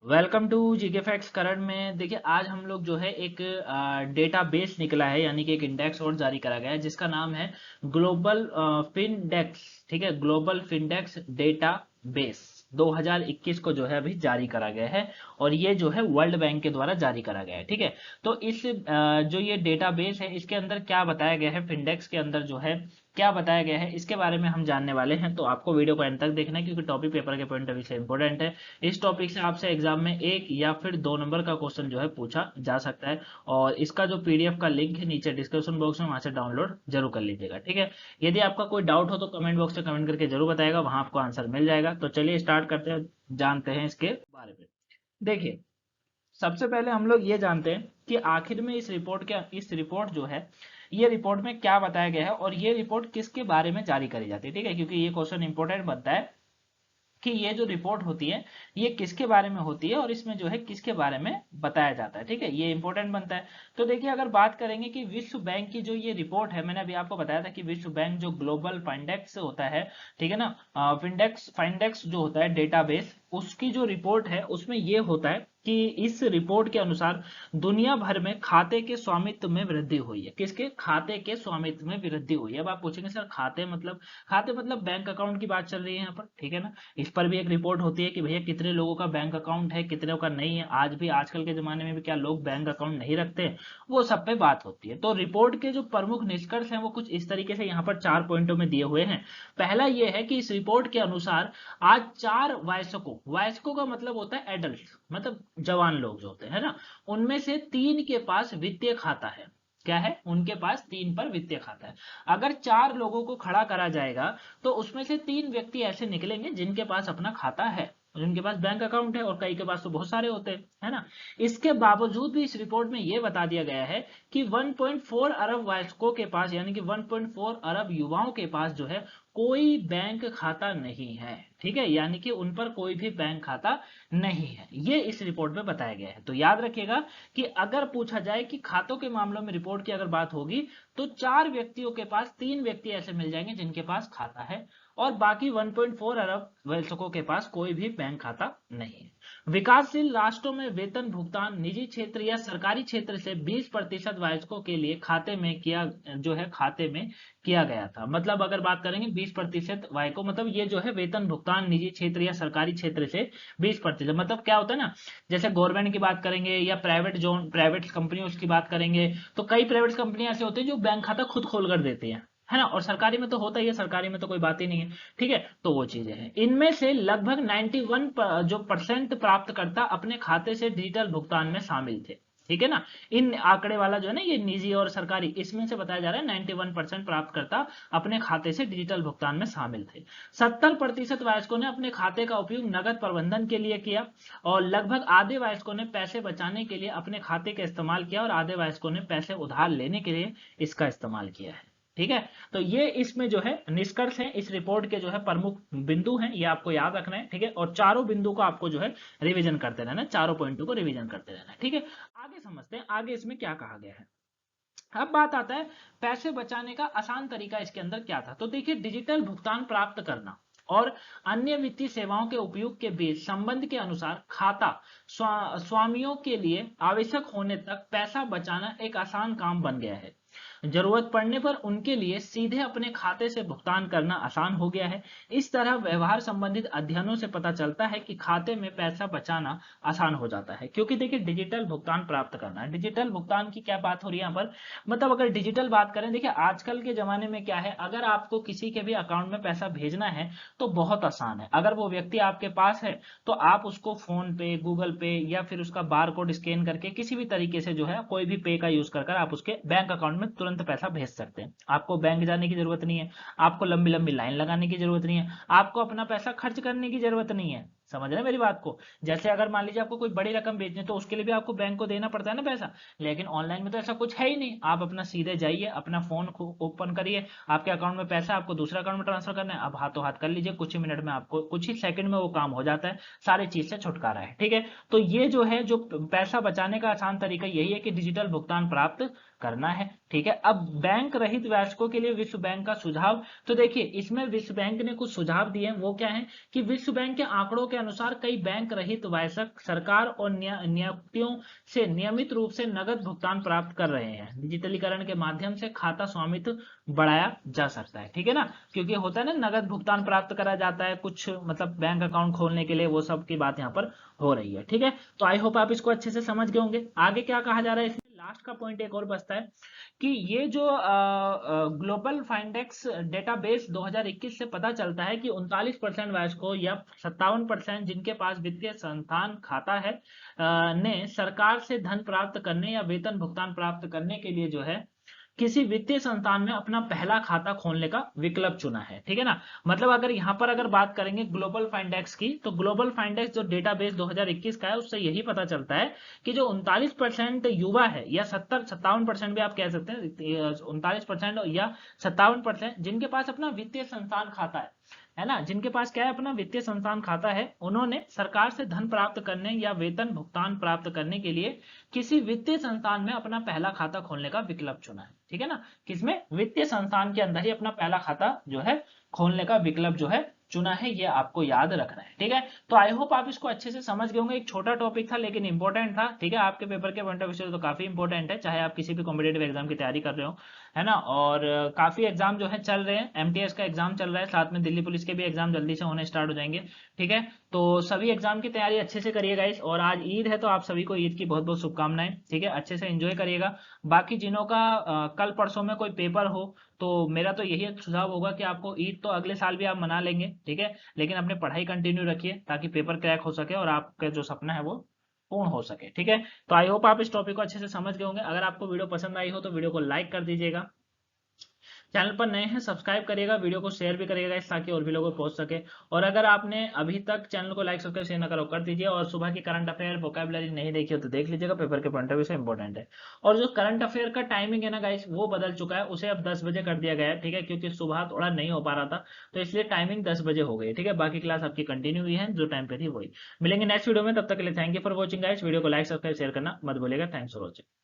Welcome to GK facts current में। देखिए आज हम लोग जो है एक डेटा बेस निकला है, यानी कि एक इंडेक्स और जारी करा गया है जिसका नाम है ग्लोबल फिनडेक्स। ठीक है, ग्लोबल फिनडेक्स डेटा बेस 2021 को जो है अभी जारी करा गया है और ये जो है वर्ल्ड बैंक के द्वारा जारी करा गया है। ठीक है, तो इस जो ये डेटा बेस है इसके अंदर क्या बताया गया है, फिनडेक्स के अंदर जो है क्या बताया गया है इसके बारे में हम जानने वाले हैं। तो आपको वीडियो को एंड तक देखना है क्योंकि टॉपिक पेपर के पॉइंट ऑफ व्यू से इंपॉर्टेंट है। इस टॉपिक से आपसे एग्जाम में एक या फिर दो नंबर का क्वेश्चन जो है पूछा जा सकता है और इसका जो पीडीएफ का लिंक है नीचे डिस्क्रिप्शन बॉक्स में, वहां से डाउनलोड जरूर कर लीजिएगा। ठीक है, यदि आपका कोई डाउट हो तो कमेंट बॉक्स में कमेंट करके जरूर बताएगा, वहां आपको आंसर मिल जाएगा। तो चलिए स्टार्ट करते हैं, जानते हैं इसके बारे में। देखिए सबसे पहले हम लोग ये जानते हैं कि आखिर में इस रिपोर्ट जो है ये रिपोर्ट में क्या बताया गया है और ये रिपोर्ट किसके बारे में जारी करी जाती है। ठीक है, क्योंकि ये क्वेश्चन इंपॉर्टेंट बनता है कि ये जो रिपोर्ट होती है ये किसके बारे में होती है और इसमें जो है किसके बारे में बताया जाता है। ठीक है, ये इंपॉर्टेंट बनता है। तो देखिए अगर बात करेंगे कि विश्व बैंक की जो ये रिपोर्ट है, मैंने अभी आपको बताया था कि विश्व बैंक जो ग्लोबल फाइंडेक्स होता है, ठीक है ना, फिंडेक्स फाइंडेक्स जो होता है डेटाबेस, उसकी जो रिपोर्ट है उसमें ये होता है कि इस रिपोर्ट के अनुसार दुनिया भर में खाते के स्वामित्व में वृद्धि हुई है। किसके खाते के स्वामित्व में वृद्धि हुई है। अब आप पूछेंगे सर खाते मतलब बैंक अकाउंट की बात चल रही है यहाँ पर, ठीक है ना। इस पर भी एक रिपोर्ट होती है कि भैया कितने लोगों का बैंक अकाउंट है, कितने का नहीं है। आज भी आजकल के जमाने में भी क्या लोग बैंक अकाउंट नहीं रखते हैं, वो सब पे बात होती है। तो रिपोर्ट के जो प्रमुख निष्कर्ष हैं वो कुछ इस तरीके से यहाँ पर 4 पॉइंटों में दिए हुए हैं। पहला ये है कि इस रिपोर्ट के अनुसार आज 4 वयस्कों, वयस्कों का मतलब होता है एडल्ट, मतलब जवान लोग जो होते हैं ना, उनमें से 3 के पास वित्तीय खाता है। क्या है, उनके पास 3 पर वित्तीय खाता है। अगर 4 लोगों को खड़ा करा जाएगा तो उसमें से 3 व्यक्ति ऐसे निकलेंगे जिनके पास अपना खाता है, जिनके पास बैंक अकाउंट है, और कई के पास तो बहुत सारे होते हैं, है ना। इसके बावजूद भी इस रिपोर्ट में यह बता दिया गया है कि 1.4 अरब वयस्कों के पास, यानी कि 1.4 अरब युवाओं के पास जो है कोई बैंक खाता नहीं है। ठीक है, यानी कि उन पर कोई भी बैंक खाता नहीं है, ये इस रिपोर्ट में बताया गया है। तो याद रखिएगा कि अगर पूछा जाए कि खातों के मामलों में रिपोर्ट की अगर बात होगी तो 4 व्यक्तियों के पास 3 व्यक्ति ऐसे मिल जाएंगे जिनके पास खाता है और बाकी 1.4 अरब वयस्कों के पास कोई भी बैंक खाता नहीं है। विकासशील राष्ट्रों में वेतन भुगतान निजी क्षेत्र या सरकारी क्षेत्र से 20% वयस्कों के लिए खाते में किया गया था। मतलब अगर बात करेंगे 20% वयस्कों, मतलब ये जो है वेतन भुगतान निजी क्षेत्र या सरकारी क्षेत्र से 20%, मतलब क्या होता है ना, जैसे गवर्नमेंट की बात करेंगे या प्राइवेट कंपनी उसकी बात करेंगे, तो कई प्राइवेट कंपनी ऐसे होते हैं जो बैंक खाता खुद खोल कर देती हैं, है ना। और सरकारी में तो होता ही है, सरकारी में तो कोई बात ही नहीं है। ठीक है, तो वो चीजें हैं। इनमें से लगभग 91 जो परसेंट प्राप्तकर्ता अपने खाते से डिजिटल भुगतान में शामिल थे। ठीक है ना, इन आंकड़े वाला जो है ना, ये निजी और सरकारी, इसमें से बताया जा रहा है 91% प्राप्तकर्ता अपने खाते से डिजिटल भुगतान में शामिल थे। 70% वयस्कों ने अपने खाते का उपयोग नगद प्रबंधन के लिए किया और लगभग आधे वयस्कों ने पैसे बचाने के लिए अपने खाते का इस्तेमाल किया और आधे वयस्कों ने पैसे उधार लेने के लिए इसका इस्तेमाल किया है। ठीक है, तो ये इसमें जो है निष्कर्ष है, इस रिपोर्ट के जो है प्रमुख बिंदु हैं, ये आपको याद रखना है। ठीक है, और चारों बिंदु को आपको जो है रिवीजन करते रहना है, चारों पॉइंटों को रिवीजन करते रहना है। ठीक है, आगे समझते हैं आगे इसमें क्या कहा गया है। अब बात आता है पैसे बचाने का आसान तरीका इसके अंदर क्या था। तो देखिए डिजिटल भुगतान प्राप्त करना और अन्य वित्तीय सेवाओं के उपयोग के बीच संबंध के अनुसार खाता स्वामियों के लिए आवश्यक होने तक पैसा बचाना एक आसान काम बन गया है। जरूरत पड़ने पर उनके लिए सीधे अपने खाते से भुगतान करना आसान हो गया है। इस तरह व्यवहार संबंधित अध्ययनों से पता चलता है कि खाते में पैसा बचाना आसान हो जाता है, क्योंकि देखिए डिजिटल भुगतान प्राप्त करना है। डिजिटल भुगतान की क्या बात हो रही है यहाँ पर, मतलब अगर डिजिटल बात करें, देखिए आजकल के जमाने में क्या है, अगर आपको किसी के भी अकाउंट में पैसा भेजना है तो बहुत आसान है। अगर वो व्यक्ति आपके पास है तो आप उसको फोन पे, गूगल पे या फिर उसका बार कोड स्कैन करके किसी भी तरीके से जो है कोई भी पे का यूज कर आप उसके बैंक अकाउंट में तुरंत पैसा भेज सकते हैं। आपको बैंक जाने की जरूरत नहीं है, आपको लंबी लंबी लाइन लगाने की जरूरत नहीं है, आपको अपना पैसा खर्च करने की जरूरत नहीं है। समझ रहे हैं मेरी बात को। जैसे अगर मान लीजिए आपको कोई बड़ी रकम भेजनी है तो उसके लिए भी आपको बैंक को देना पड़ता है ना पैसा, लेकिन ऑनलाइन में तो ऐसा कुछ है ही नहीं। आप अपना सीधे जाइए, अपना फोन ओपन करिए, आपके अकाउंट में पैसा आपको दूसरे अकाउंट में ट्रांसफर करना है, आप हाथों हाथ कर लीजिए, कुछ ही मिनट में आपको, कुछ ही सेकंड में वो काम हो जाता है, सारी चीज से छुटकारा है। ठीक है, तो ये जो है, जो पैसा बचाने का आसान तरीका यही है कि डिजिटल भुगतान प्राप्त करना है। ठीक है, अब बैंक रहित वयस्कों के लिए विश्व बैंक का सुझाव, तो देखिए इसमें विश्व बैंक ने कुछ सुझाव दिए हैं। वो क्या है कि विश्व बैंक के आंकड़ों के अनुसार कई बैंक रहित वयस्क सरकार और नियुक्तियों से नियमित रूप से नगद भुगतान प्राप्त कर रहे हैं। डिजिटलीकरण के माध्यम से खाता स्वामित्व बढ़ाया जा सकता है। ठीक है ना, क्योंकि होता है ना नगद भुगतान प्राप्त करा जाता है कुछ मतलब बैंक अकाउंट खोलने के लिए, वो सब की बात यहाँ पर हो रही है। ठीक है, तो आई होप आप इसको अच्छे से समझ गए होंगे। आगे क्या कहा जा रहा है इसमें, लास्ट का पॉइंट एक और बचता है कि ये जो ग्लोबल फाइंडेक्स डेटाबेस 2021 से पता चलता है कि 39% वयस्कों या 57% जिनके पास वित्तीय संस्थान खाता है ने सरकार से धन प्राप्त करने या वेतन भुगतान प्राप्त करने के लिए जो है किसी वित्तीय संस्थान में अपना पहला खाता खोलने का विकल्प चुना है। ठीक है ना, मतलब अगर यहाँ पर अगर बात करेंगे ग्लोबल फाइंडेक्स की, तो ग्लोबल फाइंडेक्स जो डेटाबेस 2021 का है उससे यही पता चलता है कि जो 39% युवा है या 57% भी आप कह सकते हैं, 39% या 57% जिनके पास अपना वित्तीय संस्थान खाता है ना, जिनके पास क्या है अपना वित्तीय संस्थान खाता है, उन्होंने सरकार से धन प्राप्त करने या वेतन भुगतान प्राप्त करने के लिए किसी वित्तीय संस्थान में अपना पहला खाता खोलने का विकल्प चुना है। ठीक है ना, किसमें, वित्तीय संस्थान के अंदर ही अपना पहला खाता जो है खोलने का विकल्प जो है चुना है, ये आपको याद रखना है। ठीक है, तो आई होप आप इसको अच्छे से समझ गए होंगे। एक छोटा टॉपिक था लेकिन इंपॉर्टेंट था। ठीक है, आपके पेपर के पॉइंट ऑफ व्यू से तो काफी इंपॉर्टेंट है, चाहे आप किसी भी कॉम्पिटेटिव एग्जाम की तैयारी कर रहे हो, है ना। और काफी एग्जाम जो है चल रहे हैं, एमटीएस का एग्जाम चल रहा है, साथ में दिल्ली पुलिस के भी एग्जाम जल्दी से होने स्टार्ट हो जाएंगे। ठीक है, तो सभी एग्जाम की तैयारी अच्छे से करिएगा इस, और आज ईद है तो आप सभी को ईद की बहुत बहुत शुभकामनाएं। ठीक है, अच्छे से एंजॉय करिएगा। बाकी जिनों का कल परसों में कोई पेपर हो, तो मेरा तो यही सुझाव होगा कि आपको ईद तो अगले साल भी आप मना लेंगे। ठीक है, लेकिन अपनी पढ़ाई कंटिन्यू रखिए ताकि पेपर क्रैक हो सके और आपका जो सपना है वो पूर्ण हो सके। ठीक है, तो आई होप आप इस टॉपिक को अच्छे से समझ गए होंगे। अगर आपको वीडियो पसंद आई हो तो वीडियो को लाइक कर दीजिएगा, चैनल पर नए हैं सब्सक्राइब करिएगा, वीडियो को शेयर भी करिएगा ताकि और भी लोगों को पहुंच सके। और अगर आपने अभी तक चैनल को लाइक सब्सक्राइब शेयर ना करो कर दीजिए, और सुबह की करंट अफेयर वोकैबुलरी नहीं देखी हो तो देख लीजिएगा, पेपर के पॉइंट ऑफ व्यू से इंपॉर्टेंट है। और जो करंट अफेयर का टाइमिंग है ना गाइस, वो बदल चुका है, उसे अब 10 बजे कर दिया गया है। ठीक है, क्योंकि सुबह थोड़ा नहीं हो पा रहा था तो इसलिए टाइमिंग 10 बजे हो गई। ठीक है, बाकी क्लास आपकी कंटिन्यू हुई है, जो टाइम पे थी वही। मिलेंगे नेक्स्ट वीडियो में, तब तक के लिए thank you for watching guys. Video को लाइक सब्सक्राइब शेयर करना मत भूलिएगा। Thanks for watching.